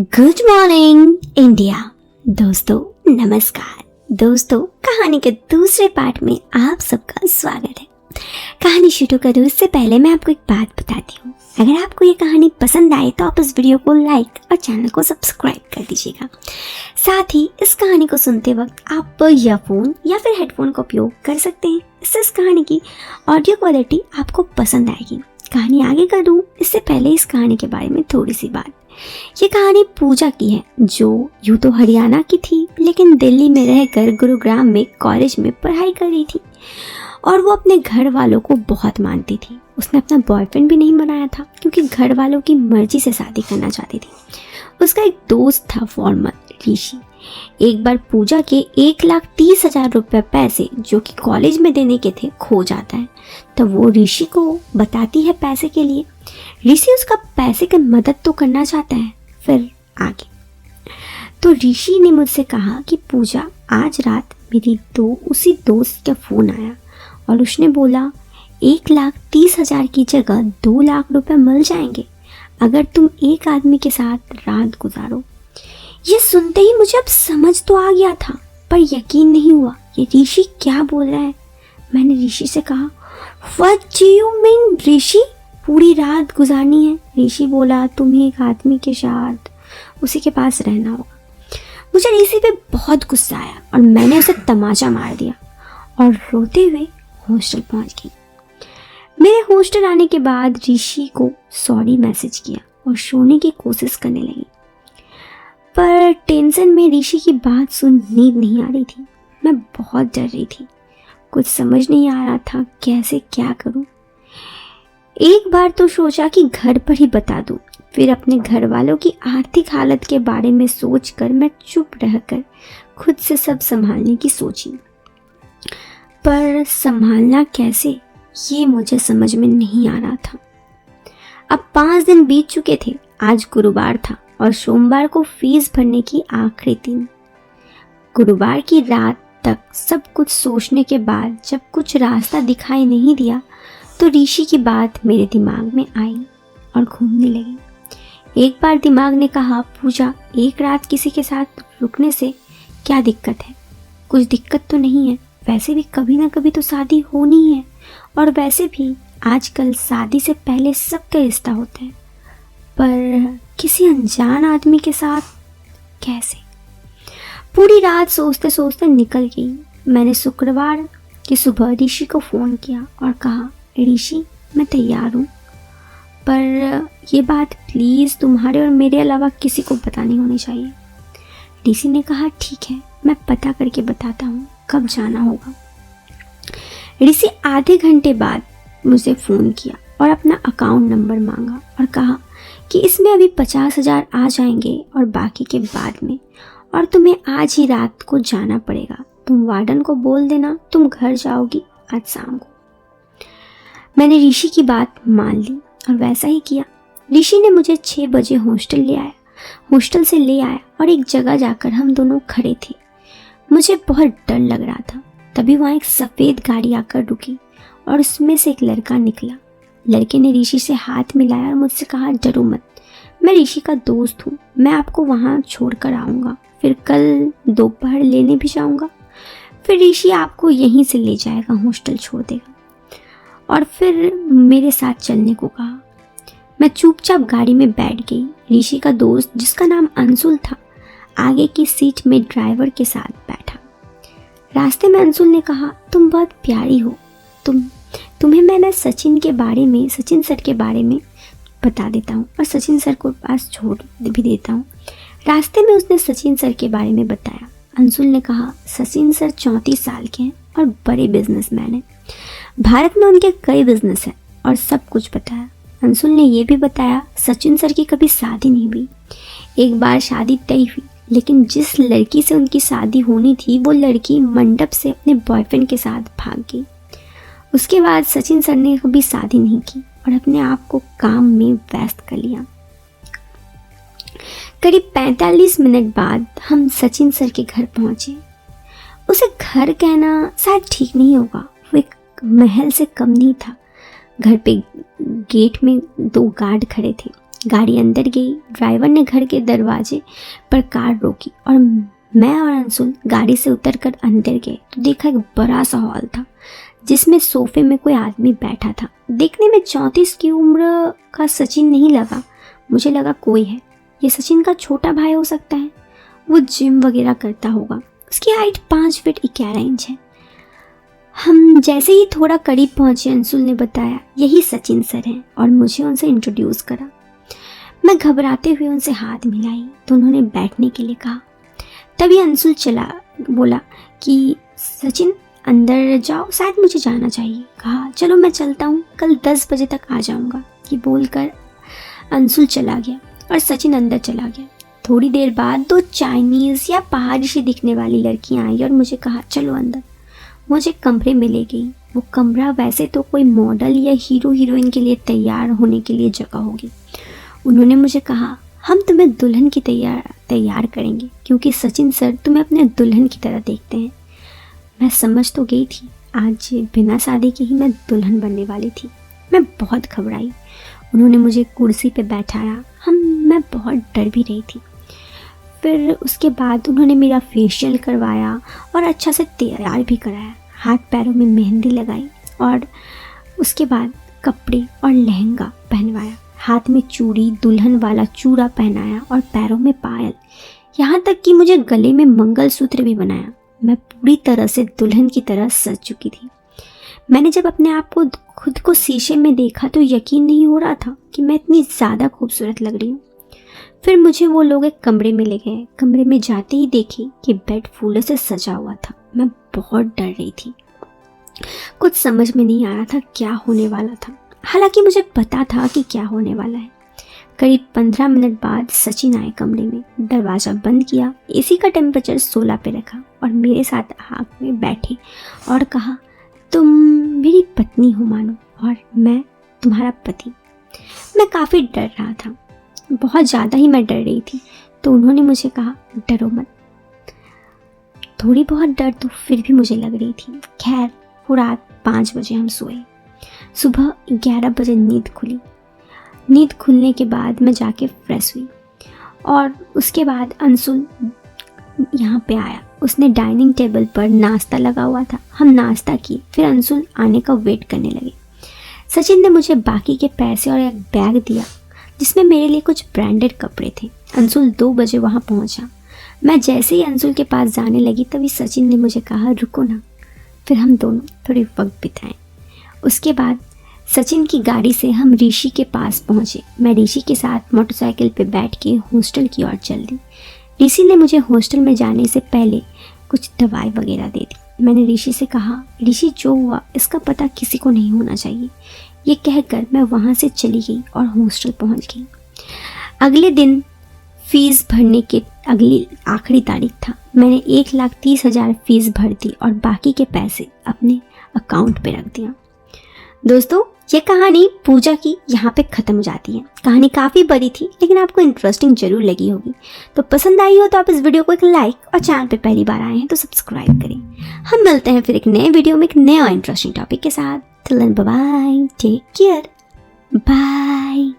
Good morning India. दोस्तों नमस्कार। दोस्तों कहानी के दूसरे पार्ट में आप सबका स्वागत है। कहानी शुरू करूं उससे पहले मैं आपको एक बात बताती हूँ। अगर आपको ये कहानी पसंद आए तो आप इस वीडियो को लाइक और चैनल को सब्सक्राइब कर दीजिएगा। साथ ही इस कहानी को सुनते वक्त आप ईयरफोन या फिर हेडफोन का उपयोग कर सकते हैं। इससे इस कहानी की ऑडियो क्वालिटी आपको पसंद आएगी। कहानी आगे करूं इससे पहले इस कहानी के बारे में थोड़ी सी बात। ये कहानी पूजा की है, जो यूँ तो हरियाणा की थी लेकिन दिल्ली में रहकर गुरुग्राम में कॉलेज में पढ़ाई कर रही थी और वो अपने घर वालों को बहुत मानती थी। उसने अपना बॉयफ्रेंड भी नहीं बनाया था क्योंकि घर वालों की मर्जी से शादी करना चाहती थी। उसका एक दोस्त था फॉर्मल ऋषि। एक बार पूजा के 1,30,000 रुपये पैसे जो कि कॉलेज में देने के थे खो जाता है, तब वो ऋषि को बताती है पैसे के लिए। ऋषि उसका पैसे की मदद तो करना चाहता है। फिर आगे तो ऋषि ने मुझसे कहा कि पूजा आज रात उसी दोस्त का फ़ोन आया और उसने बोला 1,30,000 की जगह 2 लाख रुपए मिल जाएंगे अगर तुम एक आदमी के साथ रात गुजारो। ये सुनते ही मुझे अब समझ तो आ गया था पर यकीन नहीं हुआ ये ऋषि क्या बोल रहा है। मैंने ऋषि से कहा व्हाट डू यू मीन ऋषि, पूरी रात गुजारनी है? ऋषि बोला तुम्हें एक आदमी के साथ उसी के पास रहना होगा। मुझे ऋषि पे बहुत गुस्सा आया और मैंने उसे तमाचा मार दिया और रोते हुए हॉस्टल पहुंच गई। मेरे हॉस्टल आने के बाद ऋषि को सॉरी मैसेज किया और सोने की कोशिश करने लगी, पर टेंशन में ऋषि की बात सुन नींद नहीं आ रही थी। मैं बहुत डर रही थी, कुछ समझ नहीं आ रहा था कैसे क्या करूं। एक बार तो सोचा कि घर पर ही बता दूं, फिर अपने घर वालों की आर्थिक हालत के बारे में सोचकर मैं चुप रहकर खुद से सब संभालने की सोची, पर संभालना कैसे ये मुझे समझ में नहीं आ रहा था। अब 5 दिन बीत चुके थे। आज गुरुवार था और सोमवार को फीस भरने की आखिरी दिन। गुरुवार की रात तक सब कुछ सोचने के बाद जब कुछ रास्ता दिखाई नहीं दिया तो ऋषि की बात मेरे दिमाग में आई और घूमने लगी। एक बार दिमाग ने कहा पूजा एक रात किसी के साथ रुकने से क्या दिक्कत है? कुछ दिक्कत तो नहीं है, वैसे भी कभी ना कभी तो शादी होनी है और वैसे भी आजकल शादी से पहले सबका रिश्ता होता है, पर किसी अनजान आदमी के साथ कैसे? पूरी रात सोचते सोचते निकल गई। मैंने शुक्रवार की सुबह ऋषि को फ़ोन किया और कहा ऋषि मैं तैयार हूँ, पर ये बात प्लीज़ तुम्हारे और मेरे अलावा किसी को पता नहीं होनी चाहिए। ऋषि ने कहा ठीक है, मैं पता करके बताता हूँ कब जाना होगा। ऋषि आधे घंटे बाद मुझे फ़ोन किया और अपना अकाउंट नंबर मांगा और कहा कि इसमें अभी 50,000 आ जाएंगे और बाकी के बाद में, और तुम्हें आज ही रात को जाना पड़ेगा। तुम वार्डन को बोल देना तुम घर जाओगी आज शाम को। मैंने ऋषि की बात मान ली और वैसा ही किया। ऋषि ने मुझे 6 बजे हॉस्टल से ले आया और एक जगह जाकर हम दोनों खड़े थे। मुझे बहुत डर लग रहा था। तभी वहाँ एक सफ़ेद गाड़ी आकर रुकी और उसमें से एक लड़का निकला। लड़के ने ऋषि से हाथ मिलाया और मुझसे कहा डरो मत, मैं ऋषि का दोस्त हूँ, मैं आपको वहाँ छोड़कर आऊँगा, फिर कल दोपहर लेने भी जाऊँगा, फिर ऋषि आपको यहीं से ले जाएगा, हॉस्टल छोड़ देगा। और फिर मेरे साथ चलने को कहा। मैं चुपचाप गाड़ी में बैठ गई। ऋषि का दोस्त जिसका नाम अंशुल था आगे की सीट में ड्राइवर के साथ बैठा। रास्ते में अंशुल ने कहा तुम बहुत प्यारी हो, तुम्हें मैं सचिन सर के बारे में बता देता हूँ और सचिन सर को पास छोड़ भी देता हूँ। रास्ते में उसने सचिन सर के बारे में बताया। अंशुल ने कहा सचिन सर 34 साल के हैं और बड़े बिजनेसमैन हैं। भारत में उनके कई बिजनेस हैं और सब कुछ बताया। अंशुल ने यह भी बताया सचिन सर की कभी शादी नहीं हुई। एक बार शादी तय हुई, लेकिन जिस लड़की से उनकी शादी होनी थी वो लड़की मंडप से अपने बॉयफ्रेंड के साथ भाग गई। उसके बाद सचिन सर ने कभी शादी नहीं की और अपने आप को काम में व्यस्त कर लिया। करीब 45 मिनट बाद हम सचिन सर के घर पहुंचे। उसे घर कहना शायद ठीक नहीं होगा, वो एक महल से कम नहीं था। घर पे गेट में 2 गार्ड खड़े थे। गाड़ी अंदर गई। ड्राइवर ने घर के दरवाजे पर कार रोकी और मैं और अंशुल गाड़ी से उतरकर अंदर गए तो देखा एक बड़ा सा हॉल था जिसमें सोफे में कोई आदमी बैठा था। देखने में 34 की उम्र का सचिन नहीं लगा, मुझे लगा कोई है। ये सचिन का छोटा भाई हो सकता है, वो जिम वगैरह करता होगा। उसकी हाइट 5 फीट 11 इंच है। हम जैसे ही थोड़ा करीब पहुंचे अंशुल ने बताया यही सचिन सर हैं और मुझे उनसे इंट्रोड्यूस करा। मैं घबराते हुए उनसे हाथ मिलाई तो उन्होंने बैठने के लिए कहा। तभी अंशुल बोला कि सचिन अंदर जाओ, शायद मुझे जाना चाहिए। कहा चलो मैं चलता हूँ, कल 10 बजे तक आ जाऊँगा। ये बोलकर अंशुल चला गया और सचिन अंदर चला गया। थोड़ी देर बाद 2 चाइनीज़ या पहाड़ी सी दिखने वाली लड़कियाँ आई और मुझे कहा चलो अंदर। मुझे कमरे में ले गई। वो कमरा वैसे तो कोई मॉडल या हीरो हीरोइन के लिए तैयार होने के लिए जगह होगी। उन्होंने मुझे कहा हम तुम्हें दुल्हन की तैयार करेंगे क्योंकि सचिन सर तुम्हें अपने दुल्हन की तरह देखते हैं। मैं समझ तो गई थी आज बिना शादी के ही मैं दुल्हन बनने वाली थी। मैं बहुत घबराई। उन्होंने मुझे कुर्सी पे बैठाया। मैं बहुत डर भी रही थी। फिर उसके बाद उन्होंने मेरा फेशियल करवाया और अच्छा से तैयार भी कराया। हाथ पैरों में मेहंदी लगाई और उसके बाद कपड़े और लहंगा पहनवाया। हाथ में चूड़ी, दुल्हन वाला चूड़ा पहनाया और पैरों में पायल, यहाँ तक कि मुझे गले में मंगलसूत्र भी बनाया। मैं पूरी तरह से दुल्हन की तरह सज चुकी थी। मैंने जब अपने आप को खुद को शीशे में देखा तो यकीन नहीं हो रहा था कि मैं इतनी ज़्यादा खूबसूरत लग रही हूँ। फिर मुझे वो लोग एक कमरे में ले गए। कमरे में जाते ही देखी कि बेड फूलों से सजा हुआ था। मैं बहुत डर रही थी। कुछ समझ में नहीं आ रहा था क्या होने वाला था, हालांकि मुझे पता था कि क्या होने वाला है। करीब 15 मिनट बाद सचिन आए कमरे में। दरवाज़ा बंद किया, एसी का टेम्परेचर 16 पे रखा और मेरे साथ हाथ में बैठे और कहा तुम मेरी पत्नी हो मानो और मैं तुम्हारा पति। मैं काफ़ी डर रहा था, बहुत ज़्यादा ही मैं डर रही थी। तो उन्होंने मुझे कहा डरो मत। थोड़ी बहुत डर तो फिर भी मुझे लग रही थी। खैर वो रात 5 बजे हम सोए। सुबह 11 बजे नींद खुली। नींद खुलने के बाद मैं जाके फ्रेश हुई और उसके बाद अंशुल यहाँ पे आया। उसने डाइनिंग टेबल पर नाश्ता लगा हुआ था। हम नाश्ता किए, फिर अंशुल आने का वेट करने लगे। सचिन ने मुझे बाकी के पैसे और एक बैग दिया जिसमें मेरे लिए कुछ ब्रांडेड कपड़े थे। अंशुल 2 बजे वहाँ पहुँचा। मैं जैसे ही अंशुल के पास जाने लगी तभी सचिन ने मुझे कहा रुको ना। फिर हम दोनों थोड़ी वक्त बिताएं। उसके बाद सचिन की गाड़ी से हम ऋषि के पास पहुँचे। मैं ऋषि के साथ मोटरसाइकिल पे बैठ के हॉस्टल की ओर चल दी। ऋषि ने मुझे हॉस्टल में जाने से पहले कुछ दवाई वगैरह दे दी। मैंने ऋषि से कहा ऋषि जो हुआ इसका पता किसी को नहीं होना चाहिए। ये कहकर मैं वहाँ से चली गई और हॉस्टल पहुँच गई। अगले दिन फीस भरने के आखिरी तारीख था। मैंने 1,30,000 फीस भर दी और बाकी के पैसे अपने अकाउंट पे रख दिया। दोस्तों ये कहानी पूजा की यहाँ पे ख़त्म हो जाती है। कहानी काफ़ी बड़ी थी लेकिन आपको इंटरेस्टिंग जरूर लगी होगी। तो पसंद आई हो तो आप इस वीडियो को एक लाइक और चैनल पे पहली बार आए हैं तो सब्सक्राइब करें। हम मिलते हैं फिर एक नए वीडियो में एक नए और इंटरेस्टिंग टॉपिक के साथ। Till then bye bye, take care, bye.